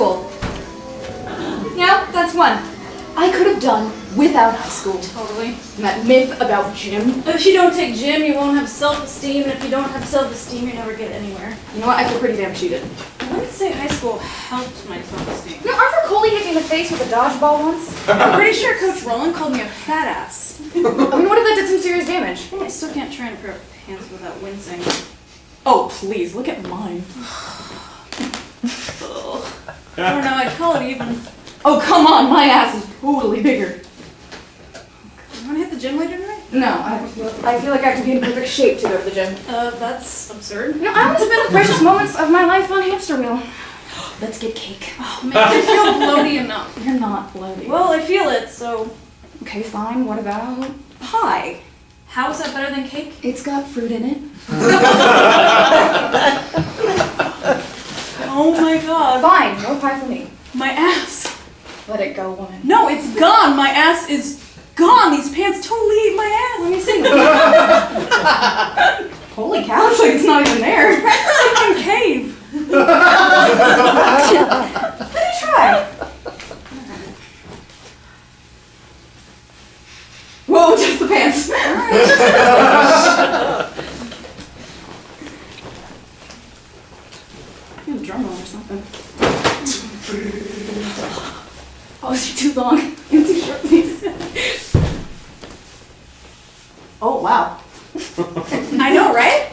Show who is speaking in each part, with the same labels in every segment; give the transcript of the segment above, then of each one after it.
Speaker 1: school. Yeah, that's one. I could have done without high school.
Speaker 2: Totally.
Speaker 1: And that myth about gym.
Speaker 2: If you don't take gym, you won't have self-esteem, and if you don't have self-esteem, you never get anywhere.
Speaker 1: You know what? I feel pretty damn cheated.
Speaker 2: I wouldn't say high school helped my self-esteem.
Speaker 1: You know, Arthur Coley hit me in the face with a dodgeball once.
Speaker 2: I'm pretty sure Coach Rowland called me a fat ass.
Speaker 1: I mean, what if that did some serious damage?
Speaker 2: I still can't try on a pair of pants without wincing.
Speaker 1: Oh, please, look at mine.
Speaker 2: I don't know, I'd call it even.
Speaker 1: Oh, come on, my ass is totally bigger.
Speaker 2: You wanna hit the gym later tonight?
Speaker 1: No, I feel like I have to be in perfect shape to go to the gym.
Speaker 2: That's absurd.
Speaker 1: No, I want to spend the precious moments of my life on hamster wheel. Let's get cake.
Speaker 2: Oh, make me feel bloaty enough.
Speaker 1: You're not bloated.
Speaker 2: Well, I feel it, so.
Speaker 1: Okay, fine. What about pie?
Speaker 2: How is that better than cake?
Speaker 1: It's got fruit in it.
Speaker 2: Oh my god.
Speaker 1: Fine, no pie for me.
Speaker 2: My ass.
Speaker 1: Let it go, woman.
Speaker 2: No, it's gone. My ass is gone. These pants totally ate my ass.
Speaker 1: Let me see. Holy cow, it's like it's not even there.
Speaker 2: It's like a cave.
Speaker 1: Let me try. Whoa, just the pants. You have a drum roll or something. Oh, is it too long? It's too short, please. Oh, wow.
Speaker 2: I know, right?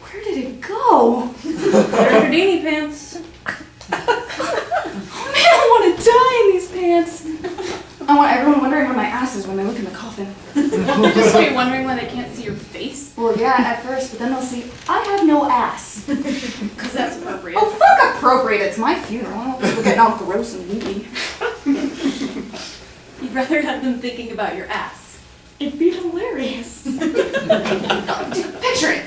Speaker 1: Where did it go?
Speaker 2: They're Houdini pants.
Speaker 1: Oh man, I want to die in these pants. I want everyone wondering where my ass is when they look in the coffin.
Speaker 2: Just be wondering why they can't see your face.
Speaker 1: Well, yeah, at first, but then they'll see I have no ass.
Speaker 2: Because that's appropriate.
Speaker 1: Oh, fuck appropriate. It's my funeral. I don't want people getting all gross and moody.
Speaker 2: You'd rather have them thinking about your ass.
Speaker 1: It'd be hilarious. Picture it.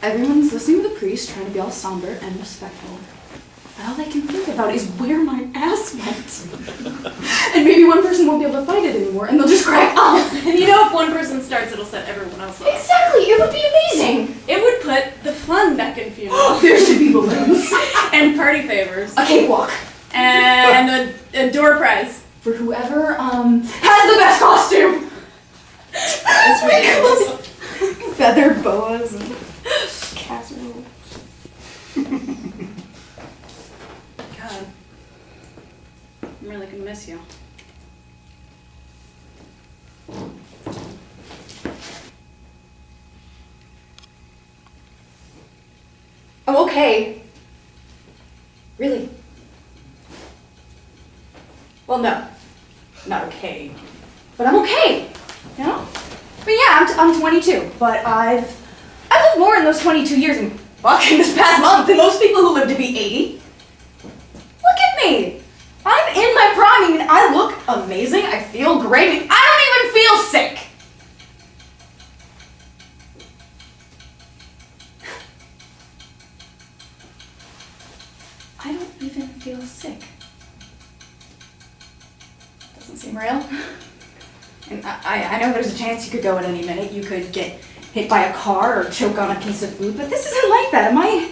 Speaker 1: Everyone's listening to the priest, trying to be all somber and respectful. But all they can think about is where my ass went. And maybe one person won't be able to fight it anymore, and they'll just crack up.
Speaker 2: And you know if one person starts, it'll set everyone else off.
Speaker 1: Exactly. It would be amazing.
Speaker 2: It would put the fun back in funerals.
Speaker 1: There should be balloons.
Speaker 2: And party favors.
Speaker 1: A cakewalk.
Speaker 2: And a door prize.
Speaker 1: For whoever, has the best costume.
Speaker 2: It's ridiculous.
Speaker 1: Feather boas and casserole.
Speaker 2: God. I'm really gonna miss you.
Speaker 1: I'm okay. Really? Well, no. Not okay. But I'm okay. You know? I mean, yeah, I'm 22, but I've lived more in those 22 years and fucking this past month than most people who live to be 80. Look at me. I'm in my prime. I mean, I look amazing. I feel great. I mean, I don't even feel sick. I don't even feel sick. Doesn't seem real. And I know there's a chance you could go at any minute. You could get hit by a car or choke on a piece of food, but this isn't like that. My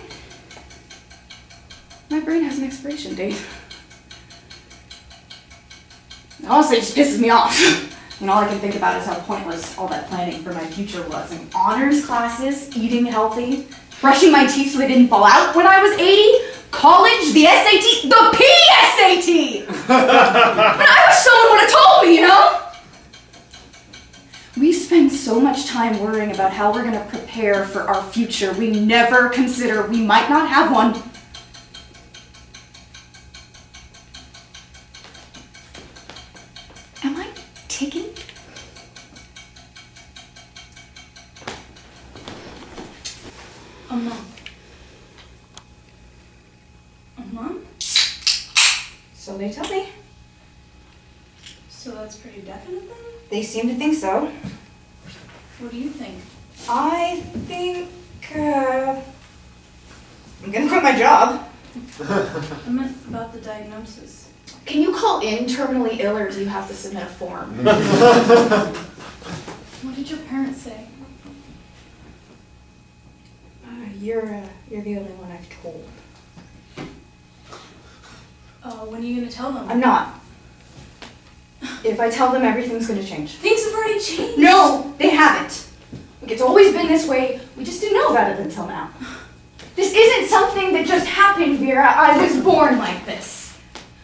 Speaker 1: brain has an expiration date. Honestly, it just pisses me off. And all I can think about is how pointless all that planning for my future was. And honors classes, eating healthy, brushing my teeth so they didn't fall out when I was 80, college, the SAT, the PSAT! When I wish someone would have told me, you know? We spend so much time worrying about how we're gonna prepare for our future. We never consider we might not have one. Am I ticking?
Speaker 2: A month. A month?
Speaker 1: So they tell me.
Speaker 2: So that's pretty definite then?
Speaker 1: They seem to think so.
Speaker 2: What do you think?
Speaker 1: I think, I'm gonna quit my job.
Speaker 2: I meant about the diagnosis.
Speaker 1: Can you call in terminally ill or do you have to submit a form?
Speaker 2: What did your parents say?
Speaker 1: You're the only one I've told.
Speaker 2: When are you gonna tell them?
Speaker 1: I'm not. If I tell them, everything's gonna change.
Speaker 2: Things have already changed.
Speaker 1: No, they haven't. Look, it's always been this way. We just didn't know about it until now. This isn't something that just happened, Vera. I was born like this.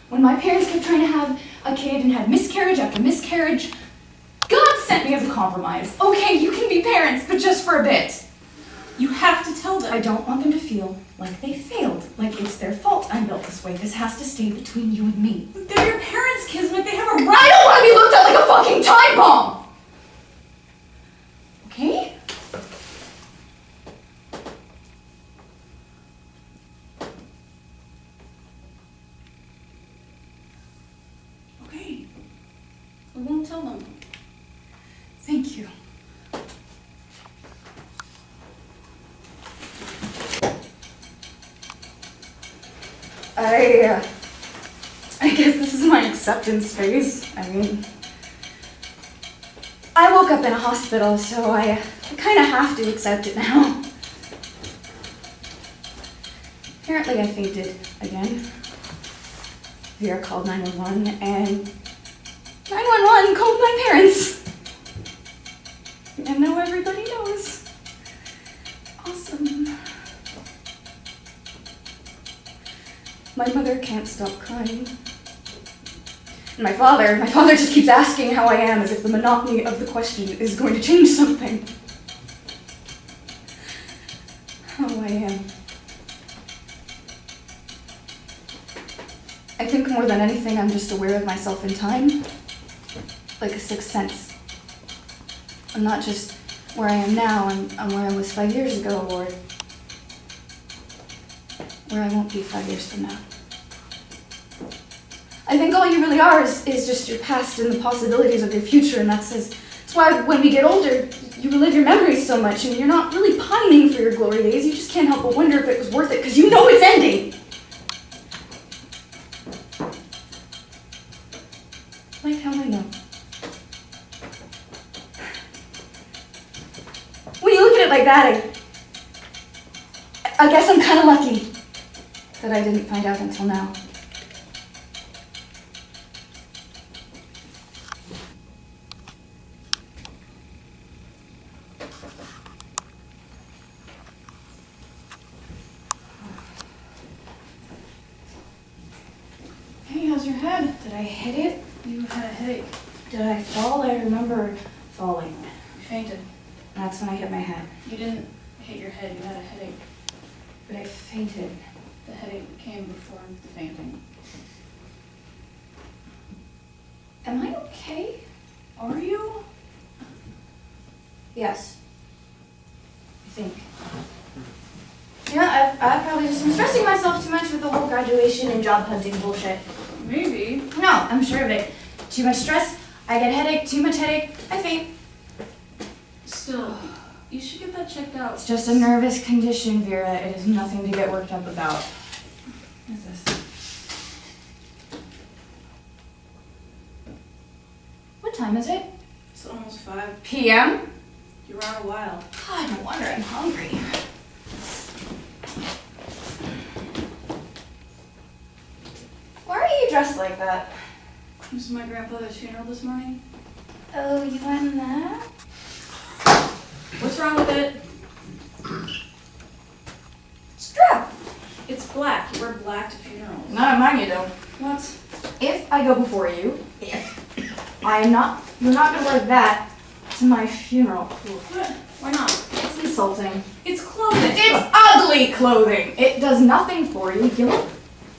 Speaker 1: When my parents kept trying to have a kid and had miscarriage after miscarriage, God sent me as a compromise. Okay, you can be parents, but just for a bit.
Speaker 2: You have to tell them.
Speaker 1: I don't want them to feel like they failed, like it's their fault I'm built this way. This has to stay between you and me.
Speaker 2: They're your parents, Kismet. They have a right.
Speaker 1: I don't want to be looked at like a fucking time bomb! Okay?
Speaker 2: Okay. We won't tell them.
Speaker 1: Thank you. I guess this is my acceptance phase. I mean, I woke up in a hospital, so I kind of have to accept it now. Apparently I fainted again. Vera called 911 and 911 called my parents. And now everybody knows. Awesome. My mother can't stop crying. And my father just keeps asking how I am as if the monotony of the question is going to change something. How I am. I think more than anything I'm just aware of myself in time. Like a sixth sense. I'm not just where I am now, I'm where I was 5 years ago, or where I won't be 5 years from now. I think all you really are is just your past and the possibilities of your future, and that's why when we get older, you relive your memories so much, and you're not really pining for your glory days, you just can't help but wonder if it was worth it, because you know it's ending! Like how I know. When you look at it like that, I guess I'm kind of lucky that I didn't find out until now.
Speaker 2: Hey, how's your head?
Speaker 1: Did I hit it?
Speaker 2: You had a headache.
Speaker 1: Did I fall? I remember falling.
Speaker 2: You fainted.
Speaker 1: That's when I hit my head.
Speaker 2: You didn't hit your head. You had a headache.
Speaker 1: But I fainted.
Speaker 2: The headache came before the fainting.
Speaker 1: Am I okay?
Speaker 2: Are you?
Speaker 1: Yes. I think. Yeah, I've probably just been stressing myself too much with the whole graduation and job hunting bullshit.
Speaker 2: Maybe.
Speaker 1: No, I'm sure of it. Too much stress, I get a headache. Too much headache, I faint.
Speaker 2: Still, you should get that checked out.
Speaker 1: It's just a nervous condition, Vera. It is nothing to get worked up about. What is this? What time is it?
Speaker 2: It's almost 5
Speaker 1: PM?
Speaker 2: You were out a while.
Speaker 1: God, no wonder I'm hungry. Why are you dressed like that?
Speaker 2: This is my grandfather's funeral this morning.
Speaker 1: Oh, you went that?
Speaker 2: What's wrong with it?
Speaker 1: Strap.
Speaker 2: It's black. You wear black to funerals.
Speaker 1: Not at mine, you don't.
Speaker 2: What?
Speaker 1: If I go before you, you're not gonna wear that to my funeral.
Speaker 2: What? Why not?
Speaker 1: It's insulting.
Speaker 2: It's clothing.
Speaker 1: It's ugly clothing. It does nothing for you. You look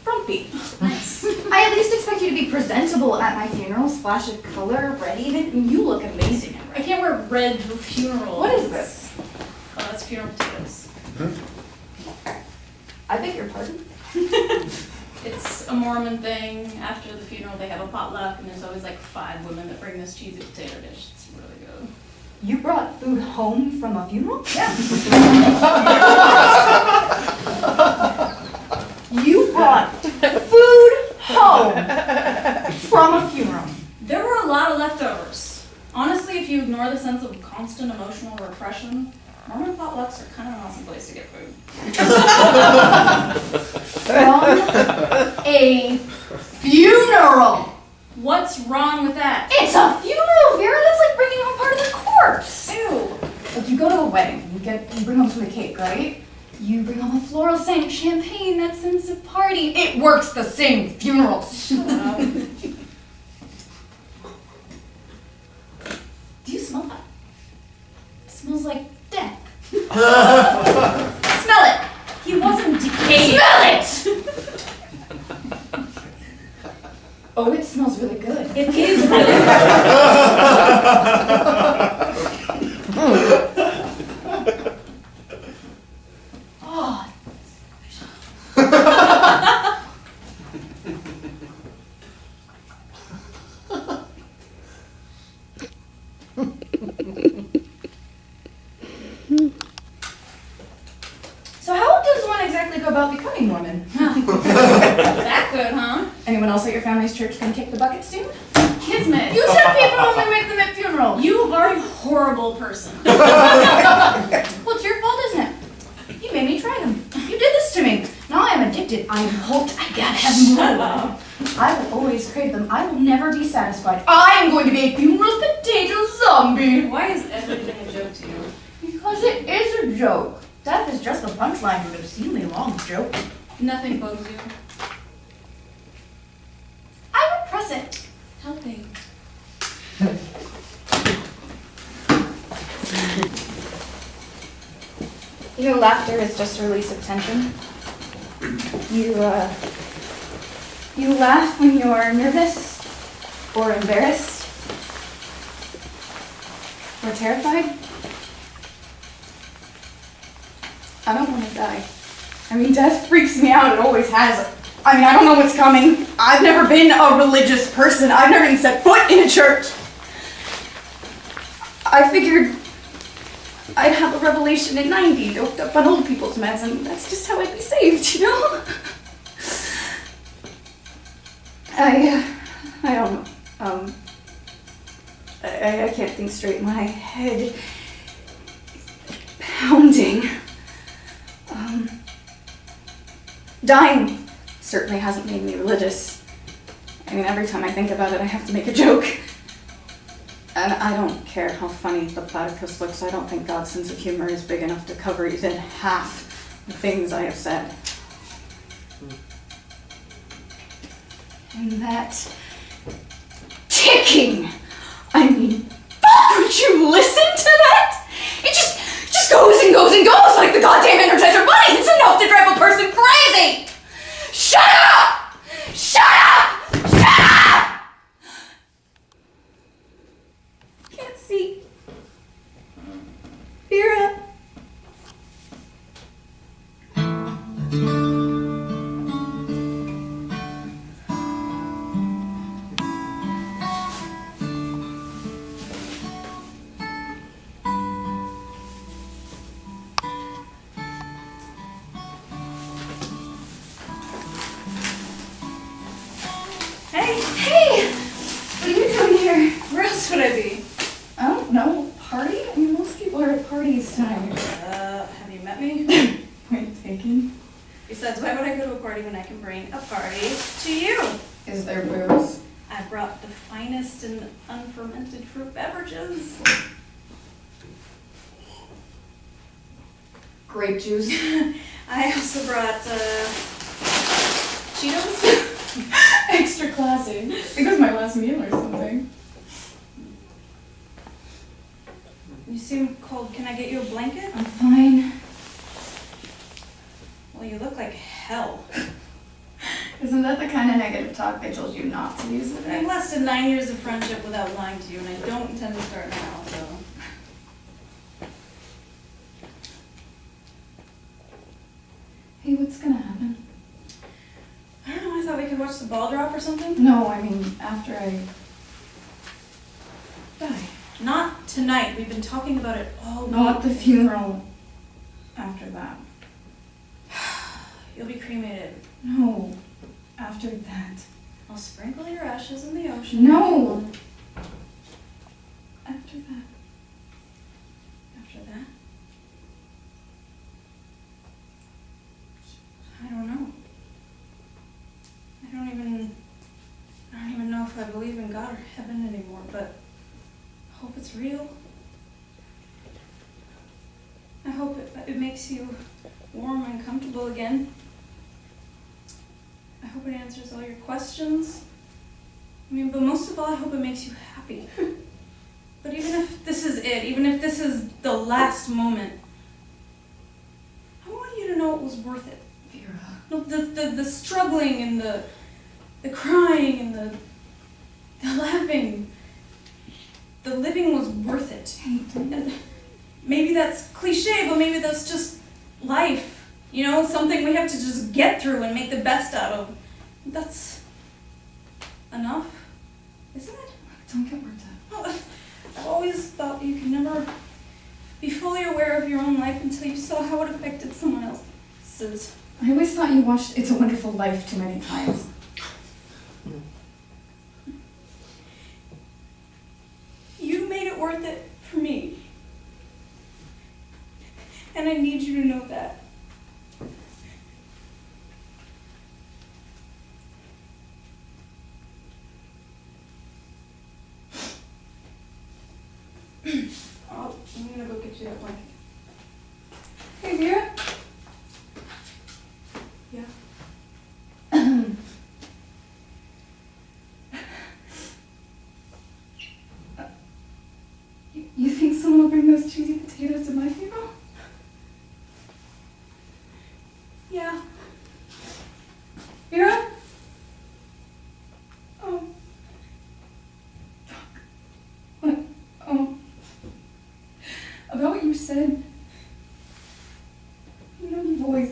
Speaker 1: frumpy.
Speaker 2: Nice.
Speaker 1: I at least expect you to be presentable at my funeral. Splash of color, red even. You look amazing in
Speaker 2: I
Speaker 1: red.
Speaker 2: can't wear red to a funeral.
Speaker 1: What is this?
Speaker 2: Oh, that's funeral potatoes.
Speaker 1: I beg your pardon?
Speaker 2: It's a Mormon thing. After the funeral, they have a potluck, and there's always like 5 women that bring this cheesy potato dish. It's really good.
Speaker 1: You brought food home from a funeral?
Speaker 2: Yeah.
Speaker 1: You brought food home from a funeral.
Speaker 2: There were a lot of leftovers. Honestly, if you ignore the sense of constant emotional repression, Mormon potlucks are kind of an awesome place to get food.
Speaker 1: From a
Speaker 2: What's wrong with that?
Speaker 1: It's a funeral, Vera. That's like bringing home part of the corpse.
Speaker 2: Ew.
Speaker 1: Like you go to a wedding, you bring home some of the cake, right? You bring home a floral scent, champagne, that sense of party. It works the same funerals.
Speaker 2: Shut up.
Speaker 1: Do you smell that? It smells like death. Smell it.
Speaker 2: He wasn't decayed.
Speaker 1: Smell it. Oh, it smells really good.
Speaker 2: It is really good.
Speaker 1: Oh. So how does one exactly go about becoming Mormon?
Speaker 2: That good, huh?
Speaker 1: Anyone else at your family's church gonna kick the bucket soon?
Speaker 2: Kismet.
Speaker 1: You said people only make them at funerals.
Speaker 2: You are a horrible person.
Speaker 1: Well, it's your fault, isn't it? You made me try them. You did this to me. Now I am addicted. I am hooked. I gotta have more. I will always crave them. I will never be satisfied. I am going to be a funeral potato zombie.
Speaker 2: Why is everything a joke to you?
Speaker 1: Because it is a joke. Death is just the punchline of an obscenely long joke.
Speaker 2: Nothing bugs you.
Speaker 1: I repress it.
Speaker 2: Helping.
Speaker 1: You know, laughter is just a release of tension. You laugh when you're nervous, or embarrassed, or terrified. I don't want to die. I mean, death freaks me out. It always has. I mean, I don't know what's coming. I've never been a religious person. I've never even set foot in a church. I figured I'd have a revelation at 90, doped up on old people's meds, and that's just how I'd be saved, you know? I don't know. I can't think straight. My head is pounding. Dying certainly hasn't made me religious. I mean, every time I think about it, I have to make a joke. And I don't care how funny the platypus looks. I don't think God's sense of humor is big enough to cover even half the things I have said. And that ticking! I mean, fuck, would you listen to that? It just goes and goes and goes like the goddamn Energizer Bunny. It's enough to drive a person crazy! Shut up! Shut up! Shut up! Can't see. Vera. Hey! What are you doing here?
Speaker 2: Where else would I be?
Speaker 1: I don't know. Party? I mean, most people are at parties tonight.
Speaker 2: Have you met me?
Speaker 1: Point taken.
Speaker 2: Besides, why would I go to a party when I can bring a party to you?
Speaker 1: Is there booze?
Speaker 2: I brought the finest and unfermented fruit beverages.
Speaker 1: Grape juice.
Speaker 2: I also brought, Cheetos.
Speaker 1: Extra classy. I think it was my last meal or something.
Speaker 2: You seem cold. Can I get you a blanket?
Speaker 1: I'm fine.
Speaker 2: Well, you look like hell.
Speaker 1: Isn't that the kind of negative talk they told you not to use with
Speaker 2: I've
Speaker 1: me?
Speaker 2: lasted 9 years of friendship without lying to you, and I don't intend to start now, so.
Speaker 1: Hey, what's gonna happen?
Speaker 2: I don't know, I thought we could watch the ball drop or something.
Speaker 1: No, I mean, after I die.
Speaker 2: Not tonight. We've been talking about it all
Speaker 1: Not
Speaker 2: week.
Speaker 1: the funeral. After that.
Speaker 2: You'll be cremated.
Speaker 1: No. After that.
Speaker 2: I'll sprinkle your ashes in the ocean.
Speaker 1: No! After that.
Speaker 2: After that? I don't know. I don't even know if I believe in God or heaven anymore, but I hope it's real. I hope it makes you warm and comfortable again. I hope it answers all your questions. But most of all, I hope it makes you happy. But even if this is it, even if this is the last moment, I want you to know it was worth it, Vera. No, the struggling and the crying and the laughing, the living was worth it. And maybe that's cliche, but maybe that's just life. Something we have to just get through and make the best out of. That's enough, isn't it?
Speaker 1: Don't get worked up.
Speaker 2: Oh, I've always thought you could never be fully aware of your own life until you saw how it affected someone else's.
Speaker 1: I always thought you watched It's a Wonderful Life too many times.
Speaker 2: You made it worth it for me. And I need you to know that. I'm gonna go get you that blanket.
Speaker 1: Hey, Vera?
Speaker 2: Yeah.
Speaker 1: You think someone will bring those cheesy potatoes to my funeral?
Speaker 2: Yeah.
Speaker 1: Vera? What? About what you said. You've always